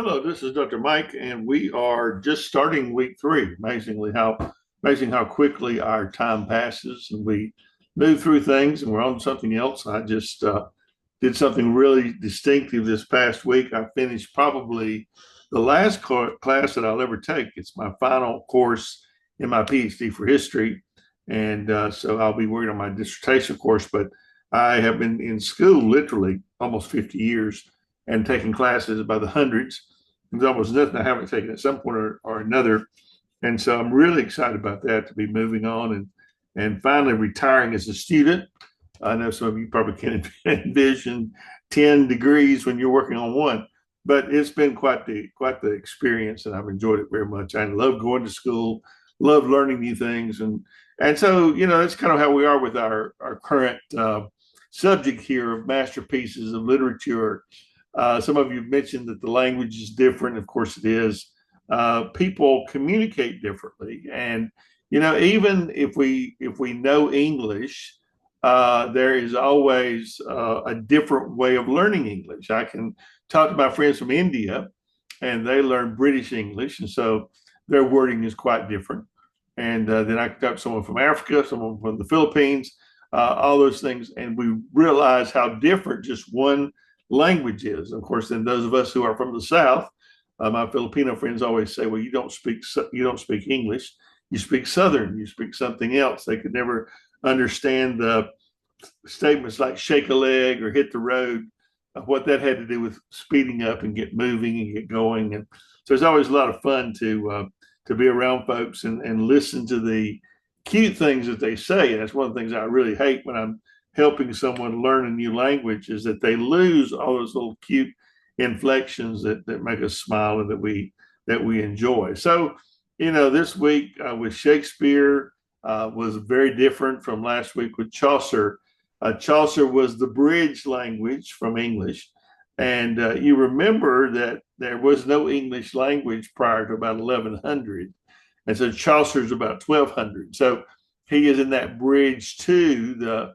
Hello, this is Dr. Mike, and we are just starting week three. Amazing how quickly our time passes, and we move through things, and we're on something else. I just did something really distinctive this past week. I finished probably the last class that I'll ever take. It's my final course in my PhD for history, and so I'll be working on my dissertation course. But I have been in school literally almost 50 years and taking classes by the hundreds. There's almost nothing I haven't taken at some point or another. And so I'm really excited about that to be moving on and finally retiring as a student. I know some of you probably can envision 10 degrees when you're working on one, but it's been quite the experience, and I've enjoyed it very much. I love going to school, love learning new things, and so that's kind of how we are with our current subject here of masterpieces of literature. Some of you mentioned that the language is different. Of course, it is. People communicate differently, and even if we know English, there is always a different way of learning English. I can talk to my friends from India, and they learn British English, and so their wording is quite different. And then I can talk to someone from Africa, someone from the Philippines, all those things, and we realize how different just one language is. Of course, then those of us who are from the South, my Filipino friends always say, "Well, you don't speak English, you speak Southern, you speak something else." They could never understand the statements like "shake a leg" or "hit the road," what that had to do with speeding up and get moving and get going. And so it's always a lot of fun to be around folks and listen to the cute things that they say. And that's one of the things I really hate when I'm helping someone learn a new language, is that they lose all those little cute inflections that make us smile and that we enjoy. So, this week with Shakespeare was very different from last week with Chaucer. Chaucer was the bridge language from English. And you remember that there was no English language prior to about 1100. And so Chaucer's about 1200. So he is in that bridge to the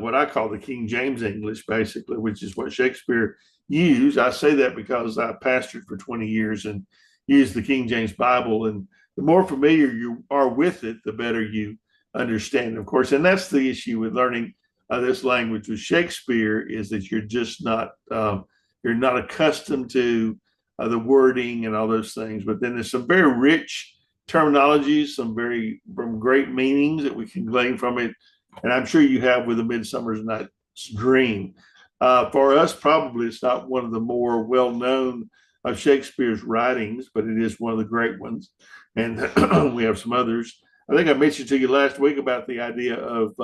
what I call the King James English, basically, which is what Shakespeare used. I say that because I pastored for 20 years and used the King James Bible. And the more familiar you are with it, the better you understand, of course. And that's the issue with learning this language with Shakespeare, is that you're not accustomed to the wording and all those things. But then there's some very rich terminologies, from great meanings that we can glean from it, and I'm sure you have with A Midsummer Night's Dream. For us, probably it's not one of the more well-known of Shakespeare's writings, but it is one of the great ones. And we have some others. I think I mentioned to you last week about the idea of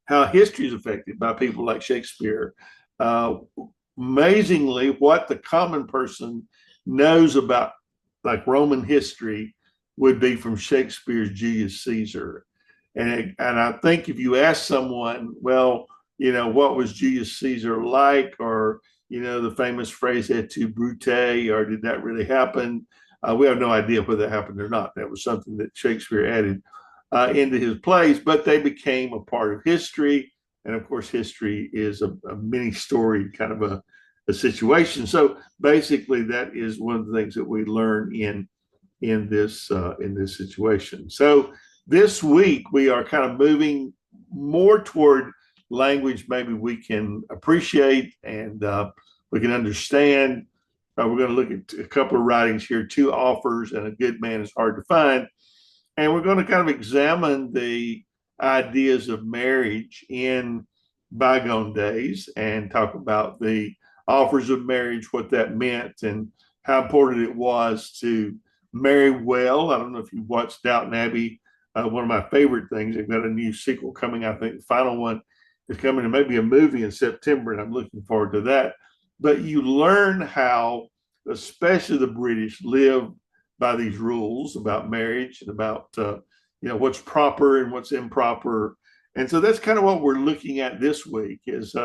how history is affected by people like Shakespeare. Uh, Amazingly, what the common person knows about, like, Roman history would be from Shakespeare's Julius Caesar. And I think if you ask someone, well, what was Julius Caesar like, or the famous phrase "et tu, Brute," or did that really happen? We have no idea whether that happened or not. That was something that Shakespeare added into his plays, but they became a part of history. And of course, history is a mini story kind of a situation. So basically, that is one of the things that we learn in this situation. So this week we are kind of moving more toward language maybe we can appreciate and we can understand. We're going to look at a couple of writings here, Two Offers and A Good Man is Hard to Find. And we're going to kind of examine the ideas of marriage in bygone days and talk about the offers of marriage, what that meant, and how important it was to marry well. I don't know if you've watched Downton Abbey. One of my favorite things. They've got a new sequel coming. I think the final one is coming, and maybe a movie in September, and I'm looking forward to that. But you learn how, especially the British, live by these rules about marriage and about what's proper and what's improper. And so that's kind of what we're looking at this week. Is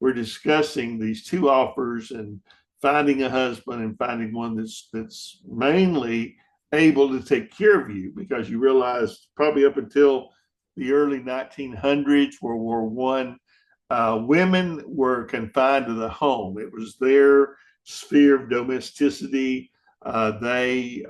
we're discussing these two offers and finding a husband and finding one that's mainly able to take care of you, because you realize probably up until the early 1900s, World War One, women were confined to the home. It was their sphere of domesticity. They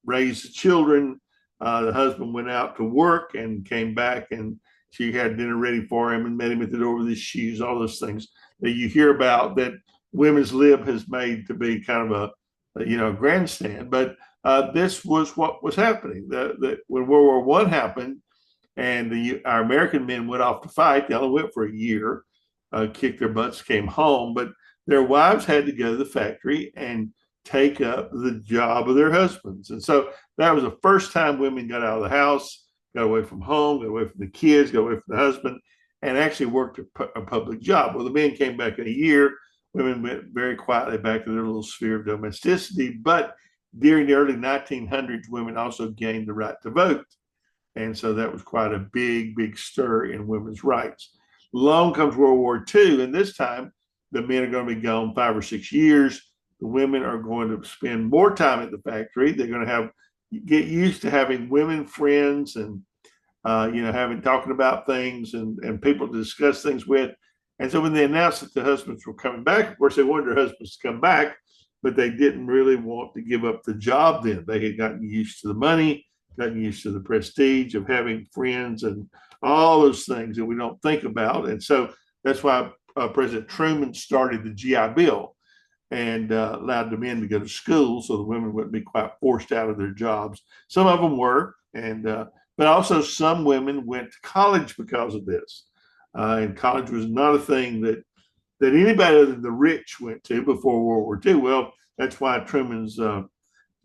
raised the children. The husband went out to work and came back, and she had dinner ready for him and met him at the door with his shoes, all those things that you hear about that women's lib has made to be kind of a grandstand. But this was what was happening. When World War One happened, and our American men went off to fight. They only went for a year, kicked their butts, came home, but their wives had to go to the factory and take up the job of their husbands. And so that was the first time women got out of the house, got away from home, got away from the kids, got away from the husband, and actually worked a public job. Well, the men came back in a year. Women went very quietly back to their little sphere of domesticity. But during the early 1900s, women also gained the right to vote. And so that was quite a big, big stir in women's rights. Along comes World War II, and this time the men are going to be gone 5 or 6 years. The women are going to spend more time at the factory. They're going to get used to having women friends and talking about things and people to discuss things with. And so when they announced that the husbands were coming back, of course they wanted their husbands to come back, but they didn't really want to give up the job then. They had gotten used to the money, gotten used to the prestige of having friends and all those things that we don't think about. And so that's why President Truman started the GI Bill and allowed the men to go to school so the women wouldn't be quite forced out of their jobs. Some of them were, but also some women went to college because of this. And college was not a thing that anybody other than the rich went to before World War II. Well, that's why Truman's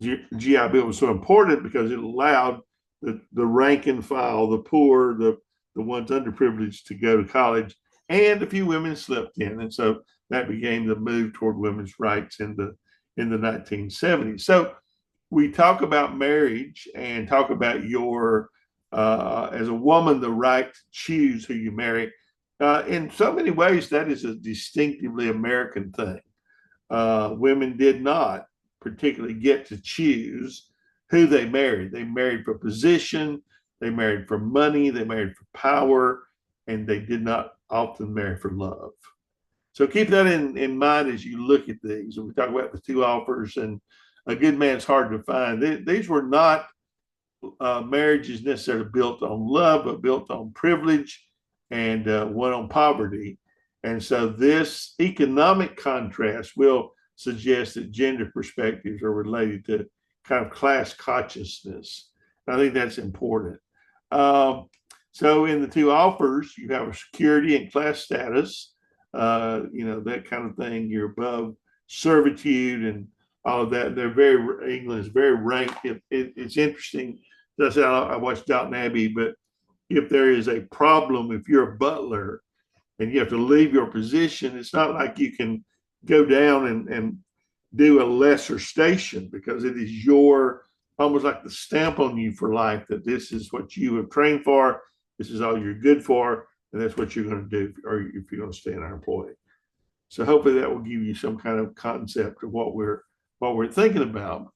GI Bill was so important, because it allowed the rank and file, the poor, the ones underprivileged to go to college, and a few women slipped in. And so that began the move toward women's rights in the 1970s. So we talk about marriage and talk about your, as a woman, the right to choose who you marry. In so many ways, that is a distinctively American thing. Women did not particularly get to choose who they married. They married for position, they married for money, they married for power, and they did not often marry for love. So keep that in mind as you look at these. And we talk about the two offers, and a good man's hard to find. These were not marriages necessarily built on love, but built on privilege and one on poverty. And so this economic contrast will suggest that gender perspectives are related to kind of class consciousness. I think that's important. So in the two offers, you have a security and class status, that kind of thing. You're above servitude and all of that. England is very ranked. It's interesting. As I said, I watched Downton Abbey, but if there is a problem, if you're a butler and you have to leave your position, it's not like you can go down and do a lesser station, because it is almost like the stamp on you for life that this is what you have trained for, this is all you're good for, and that's what you're going to do if you're going to stay in our employ. So hopefully that will give you some kind of concept of what we're thinking about.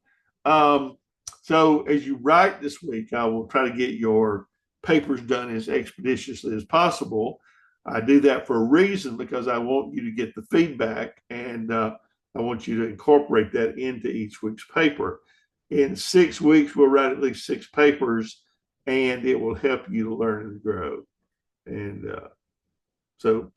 So as you write this week, I will try to get your papers done as expeditiously as possible. I do that for a reason, because I want you to get the feedback, and I want you to incorporate that into each week's paper. In 6 weeks, we'll write at least 6 papers, and it will help you to learn and grow. And so,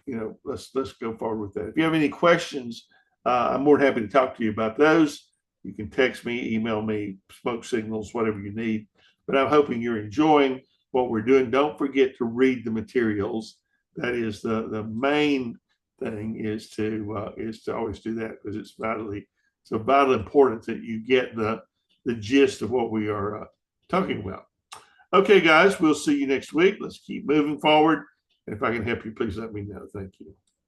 let's go forward with that. If you have any questions, I'm more than happy to talk to you about those. You can text me, email me, smoke signals, whatever you need. But I'm hoping you're enjoying what we're doing. Don't forget to read the materials. That is the main thing, is to always do that, because it's so vitally important that you get the gist of what we are talking about. Okay, guys, we'll see you next week. Let's keep moving forward. And if I can help you, please let me know. Thank you.